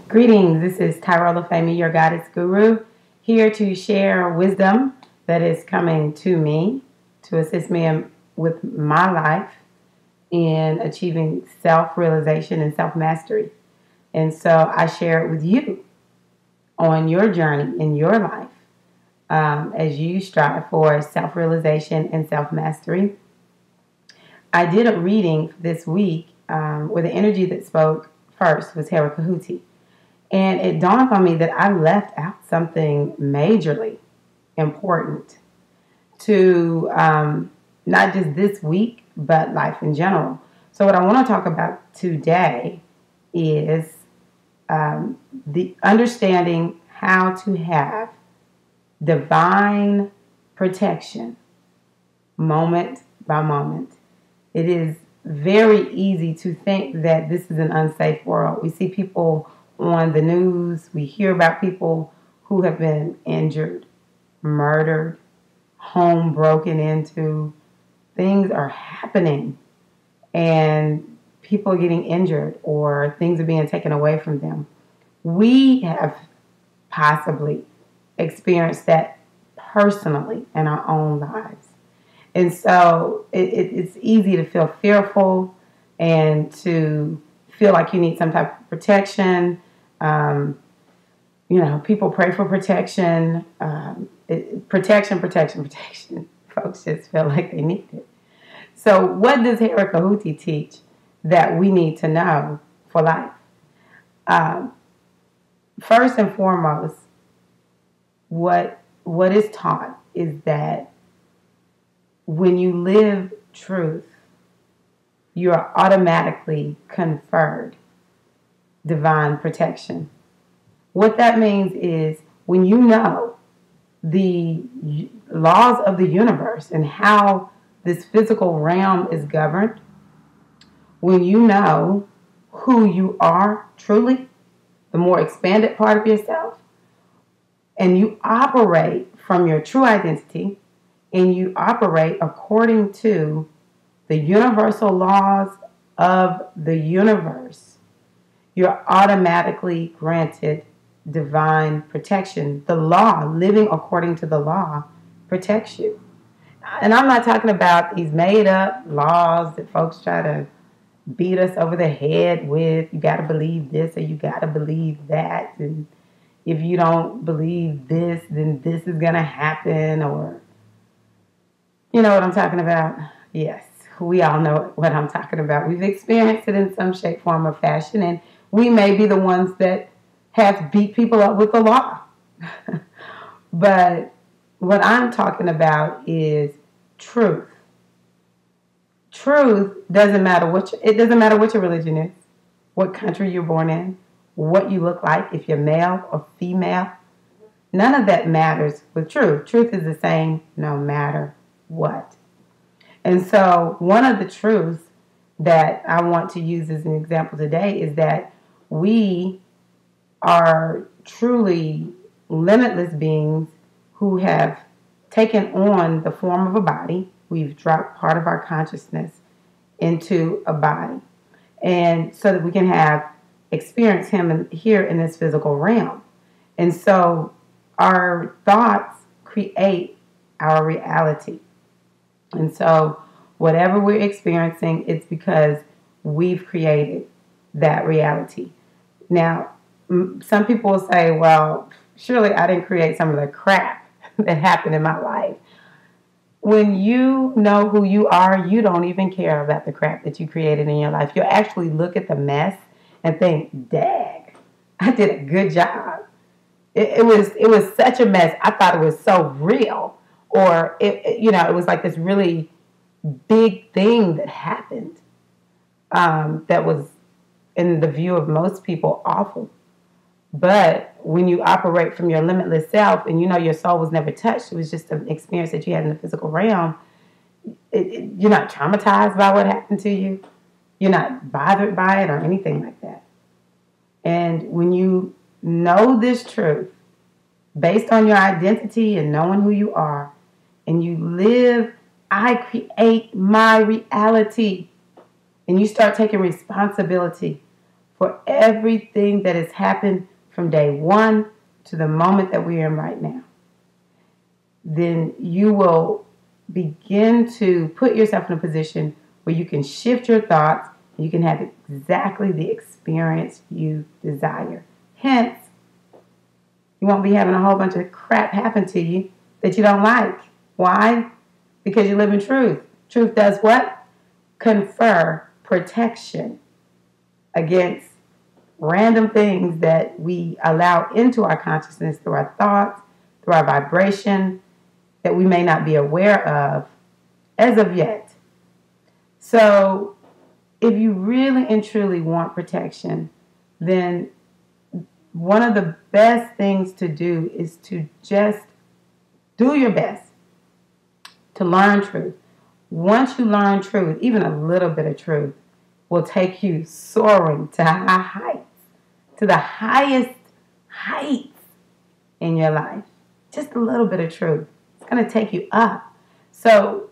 Greetings, this is Tyrola Femi, your goddess guru, here to share wisdom that is coming to me to assist me with my life in achieving self-realization and self-mastery. And so I share it with you on your journey in your life as you strive for self-realization and self-mastery. I did a reading this week where the energy that spoke first was Hera Kahuti. And it dawned on me that I left out something majorly important to not just this week, but life in general. So what I want to talk about today is the understanding how to have divine protection moment by moment. It is very easy to think that this is an unsafe world. We see people on the news, we hear about people who have been injured, murdered, home broken into. Things are happening and people are getting injured or things are being taken away from them. We have possibly experienced that personally in our own lives. And so it's easy to feel fearful and to feel like you need some type of protection. People pray for protection. Protection. Folks just feel like they need it. So what does Hera Kahuti teach that we need to know for life? First and foremost, what is taught is that when you live truth, you are automatically conferred divine protection. What that means is when you know the laws of the universe and how this physical realm is governed, when you know who you are truly, the more expanded part of yourself, and you operate from your true identity and you operate according to the universal laws of the universe, you're automatically granted divine protection. The law, living according to the law, protects you. And I'm not talking about these made up laws that folks try to beat us over the head with. You got to believe this or you got to believe that. And if you don't believe this, then this is going to happen. Or, you know what I'm talking about? Yes, we all know what I'm talking about. We've experienced it in some shape, form, or fashion. And we may be the ones that have beat people up with the law. But what I'm talking about is truth. Truth doesn't matter it doesn't matter what your religion is, what country you're born in, what you look like, if you're male or female. None of that matters with truth. Truth is the same no matter what. And so one of the truths that I want to use as an example today is that we are truly limitless beings who have taken on the form of a body. We've dropped part of our consciousness into a body, and so that we can experience him here in this physical realm. And so our thoughts create our reality. And so whatever we're experiencing, it's because we've created that reality. Now, some people will say, well, surely I didn't create some of the crap that happened in my life. When you know who you are, you don't even care about the crap that you created in your life. You'll actually look at the mess and think, dag, I did a good job. It was such a mess. I thought it was so real. Or, it was like this really big thing that happened that was, in the view of most people, awful. But when you operate from your limitless self and you know your soul was never touched, it was just an experience that you had in the physical realm, you're not traumatized by what happened to you. You're not bothered by it or anything like that. And when you know this truth, based on your identity and knowing who you are, and you live, I create my reality, and you start taking responsibility for everything that has happened from day one to the moment that we're in right now, then you will begin to put yourself in a position where you can shift your thoughts and you can have exactly the experience you desire. Hence, you won't be having a whole bunch of crap happen to you that you don't like. Why? Because you live in truth. Truth does what? Confer protection against random things that we allow into our consciousness through our thoughts, through our vibration, that we may not be aware of as of yet. So if you really and truly want protection, then one of the best things to do is to just do your best to learn truth. Once you learn truth, even a little bit of truth will take you soaring to high heights, to the highest heights in your life. Just a little bit of truth. It's going to take you up. So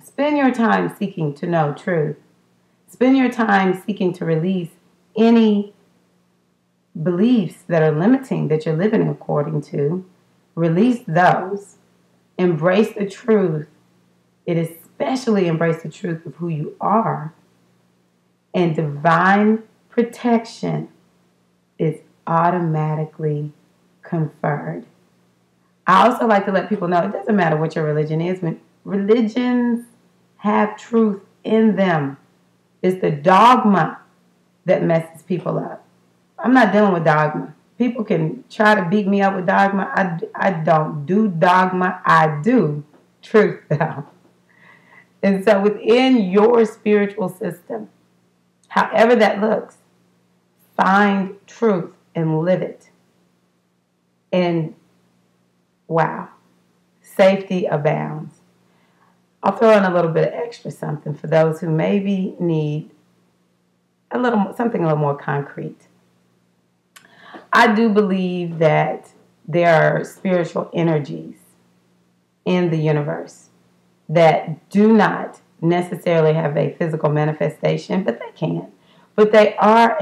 spend your time seeking to know truth. Spend your time seeking to release any beliefs that are limiting that you're living according to. Release those. Embrace the truth. It especially embrace the truth of who you are. And divine protection is automatically conferred. I also like to let people know it doesn't matter what your religion is. When religions have truth in them, it's the dogma that messes people up. I'm not dealing with dogma. People can try to beat me up with dogma. I don't do dogma. I do truth, though. And so within your spiritual system, however that looks, find truth and live it. And wow, safety abounds. I'll throw in a little bit of extra something for those who maybe need something a little more concrete. I do believe that there are spiritual energies in the universe that do not necessarily have a physical manifestation, but they can. But they are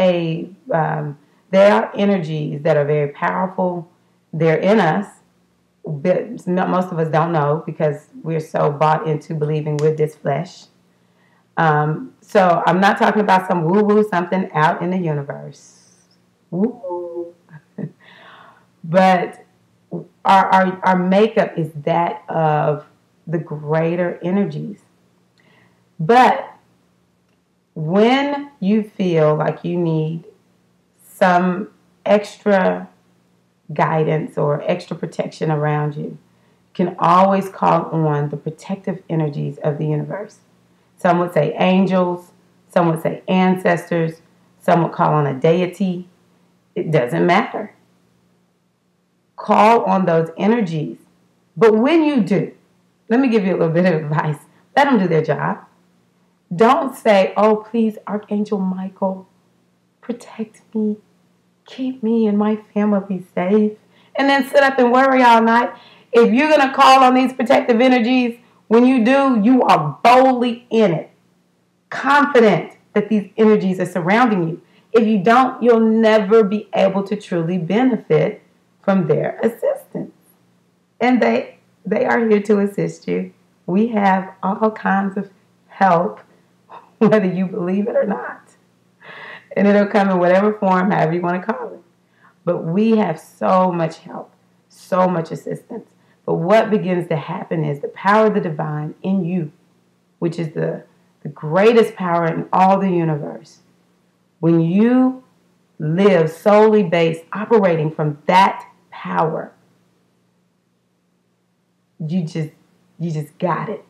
energies that are very powerful. They're in us. But most of us don't know because we're so bought into believing we're this flesh. So I'm not talking about some woo-woo something out in the universe. Woo. But our makeup is that of the greater energies. But when you feel like you need some extra guidance or extra protection around you, you can always call on the protective energies of the universe. Some would say angels, some would say ancestors, some would call on a deity. It doesn't matter. Call on those energies. But when you do, let me give you a little bit of advice. Let them do their job. Don't say, oh, please, Archangel Michael, protect me. Keep me and my family safe. And then sit up and worry all night. If you're going to call on these protective energies, when you do, you are boldly in it. Confident that these energies are surrounding you. If you don't, you'll never be able to truly benefit from their assistance. And they are here to assist you. We have all kinds of help, whether you believe it or not. And it'll come in whatever form, however you want to call it. But we have so much help, so much assistance. But what begins to happen is the power of the divine in you, which is the greatest power in all the universe. When you live solely based, operating from that power, you just got it.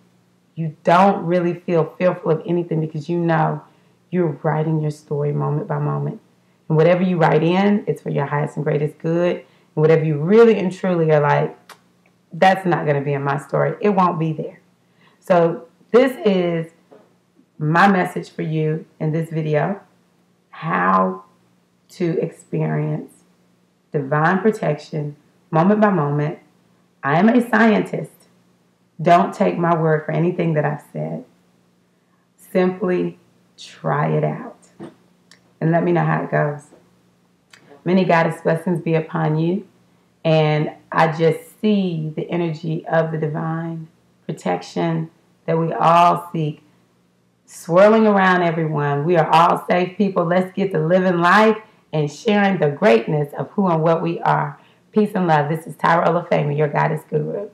You don't really feel fearful of anything because you know you're writing your story moment by moment. And whatever you write in, it's for your highest and greatest good. And whatever you really and truly are like, that's not going to be in my story. It won't be there. So this is my message for you in this video. How to experience divine protection moment by moment. I am a scientist. Don't take my word for anything that I've said. Simply try it out. and let me know how it goes. Many goddess blessings be upon you. And I just see the energy of the divine protection that we all seek swirling around everyone. We are all safe people. Let's get to living life and sharing the greatness of who and what we are. Peace and love. This is Tyra Olafemi, your goddess guru.